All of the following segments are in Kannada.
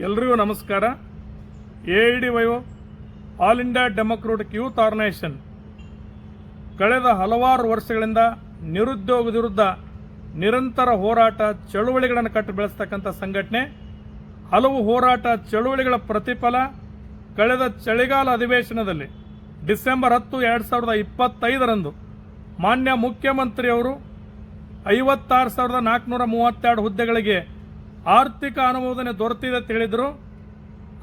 ಎಲ್ರಿಗೂ ನಮಸ್ಕಾರ. AIDYO all India democratic youth organisation ಕಳೆದ ಹಲವಾರು ವರ್ಷಗಳಿಂದ ನಿರುದ್ಯೋಗದ ವಿರುದ್ಧ ನಿರಂತರ ಹೋರಾಟ ಚಳುವಳಿಗಳನ್ನು ಕಟ್ಟಿ ಬೆಳೆಸ್ತಕ್ಕಂಥ ಸಂಘಟನೆ. ಹಲವು ಹೋರಾಟ ಚಳುವಳಿಗಳ ಪ್ರತಿಫಲ ಕಳೆದ ಚಳಿಗಾಲ ಅಧಿವೇಶನದಲ್ಲಿ ಡಿಸೆಂಬರ್ 10, 2025ರಂದು ಮಾನ್ಯ ಮುಖ್ಯಮಂತ್ರಿಯವರು 56,432 ಹುದ್ದೆಗಳಿಗೆ ಆರ್ಥಿಕ ಅನುಮೋದನೆ ದೊರೆತಿದೆ ಅಂತ ಹೇಳಿದರು.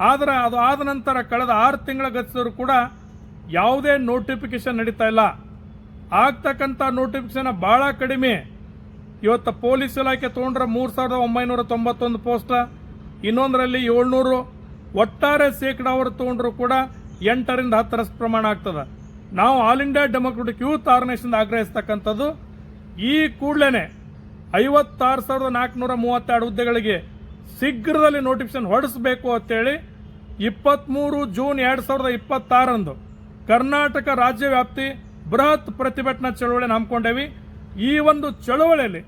ಆದರೆ ಅದು ಆದ ನಂತರ ಕಳೆದ 6 ತಿಂಗಳ ಗತಿಸಿದ್ರು ಕೂಡ ಯಾವುದೇ ನೋಟಿಫಿಕೇಶನ್ ನಡೀತಾ ಇಲ್ಲ. ಆಗ್ತಕ್ಕಂಥ ನೋಟಿಫಿಕೇಶನ್ ಬಹಳ ಕಡಿಮೆ. ಇವತ್ತು ಪೊಲೀಸ್ ಇಲಾಖೆ ತೊಗೊಂಡ್ರೆ 3,991 ಪೋಸ್ಟ್, ಇನ್ನೊಂದರಲ್ಲಿ 700, ಒಟ್ಟಾರೆ ಶೇಕಡ ಅವರು ತೊಗೊಂಡ್ರು ಕೂಡ 8ರಿಂದ 10 ಪ್ರಮಾಣ ಆಗ್ತದೆ. ನಾವು All India democratic youth Organisation ಆಗ್ರಹಿಸ್ತಕ್ಕಂಥದ್ದು ಈ ಕೂಡಲೇ 56,432 ಹುದ್ದೆಗಳಿಗೆ ಶೀಘ್ರದಲ್ಲಿ ನೋಟಿಫಿಕೇಶನ್ ಹೊರಡಿಸಬೇಕು ಅಂತೇಳಿ 23 ಜೂನ್ 2026ರಂದು ಕರ್ನಾಟಕ ರಾಜ್ಯ ವ್ಯಾಪ್ತಿ ಬೃಹತ್ ಪ್ರತಿಭಟನಾ ಚಳವಳಿಯನ್ನು ಹಮ್ಮಿಕೊಂಡೇವಿ. ಈ ಒಂದು ಚಳವಳಿಯಲ್ಲಿ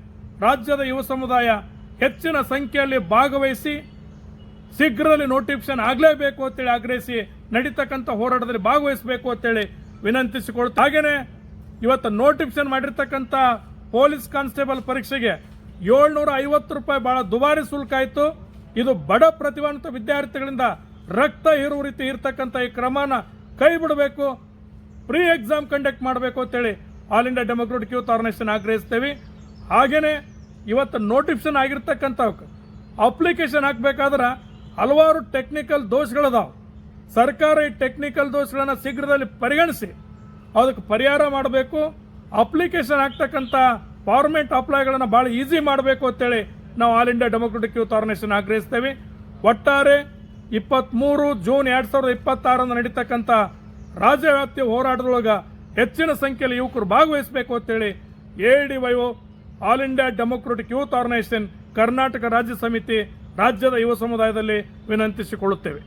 ರಾಜ್ಯದ ಯುವ ಸಮುದಾಯ ಹೆಚ್ಚಿನ ಸಂಖ್ಯೆಯಲ್ಲಿ ಭಾಗವಹಿಸಿ ಶೀಘ್ರದಲ್ಲಿ ನೋಟಿಫಿಕೇಶನ್ ಆಗಲೇಬೇಕು ಅಂತೇಳಿ ಆಗ್ರಹಿಸಿ ನಡೀತಕ್ಕಂಥ ಹೋರಾಟದಲ್ಲಿ ಭಾಗವಹಿಸಬೇಕು ಅಂತೇಳಿ ವಿನಂತಿಸಿಕೊಳ್ತಾ, ಹಾಗೇನೆ ಇವತ್ತು ನೋಟಿಫಿಕೇಶನ್ ಮಾಡಿರ್ತಕ್ಕಂಥ ಪೊಲೀಸ್ ಕಾನ್ಸ್ಟೇಬಲ್ ಪರೀಕ್ಷೆಗೆ 750 ರೂಪಾಯಿ ಬಹಳ ದುಬಾರಿ ಶುಲ್ಕ ಆಯಿತು. ಇದು ಬಡ ಪ್ರತಿಭಾನ್ವಿತ ವಿದ್ಯಾರ್ಥಿಗಳಿಂದ ರಕ್ತ ಹೀರುವ ರೀತಿ ಇರ್ತಕ್ಕಂಥ ಈ ಕ್ರಮನ ಕೈ ಬಿಡಬೇಕು, ಪ್ರೀ ಎಕ್ಸಾಮ್ ಕಂಡಕ್ಟ್ ಮಾಡಬೇಕು ಅಂತೇಳಿ All India democratic youth Organisation ಆಗ್ರಹಿಸ್ತೇವೆ. ಹಾಗೇನೆ ಇವತ್ತು ನೋಟಿಫಿಕೇಶನ್ ಆಗಿರ್ತಕ್ಕಂಥ ಅಪ್ಲಿಕೇಶನ್ ಹಾಕಬೇಕಾದ್ರೆ ಹಲವಾರು ಟೆಕ್ನಿಕಲ್ ದೋಷಗಳದಾವೆ. ಸರ್ಕಾರ ಈ ಟೆಕ್ನಿಕಲ್ ದೋಷಗಳನ್ನು ಶೀಘ್ರದಲ್ಲಿ ಪರಿಗಣಿಸಿ ಅದಕ್ಕೆ ಪರಿಹಾರ ಮಾಡಬೇಕು. ಅಪ್ಲಿಕೇಶನ್ ಆಗ್ತಕ್ಕಂಥ ಫಾರ್ಮೆಟ್ ಅಪ್ಲೈಗಳನ್ನು ಭಾಳ ಈಸಿ ಮಾಡಬೇಕು ಅಂತೇಳಿ ನಾವು All India democratic youth Organisation ಆಗ್ರಹಿಸ್ತೇವೆ. ಒಟ್ಟಾರೆ 23 ಜೂನ್ 2026ರಂದು ನಡೀತಕ್ಕಂಥ ರಾಜ್ಯವ್ಯಾಪ್ತಿ ಹೋರಾಟದೊಳಗೆ ಹೆಚ್ಚಿನ ಸಂಖ್ಯೆಯಲ್ಲಿ ಯುವಕರು ಭಾಗವಹಿಸಬೇಕು ಅಂತೇಳಿ AIDYO all India democratic youth organisation Karnataka ರಾಜ್ಯ ಸಮಿತಿ ರಾಜ್ಯದ ಯುವ ಸಮುದಾಯದಲ್ಲಿ ವಿನಂತಿಸಿಕೊಳ್ಳುತ್ತೇವೆ.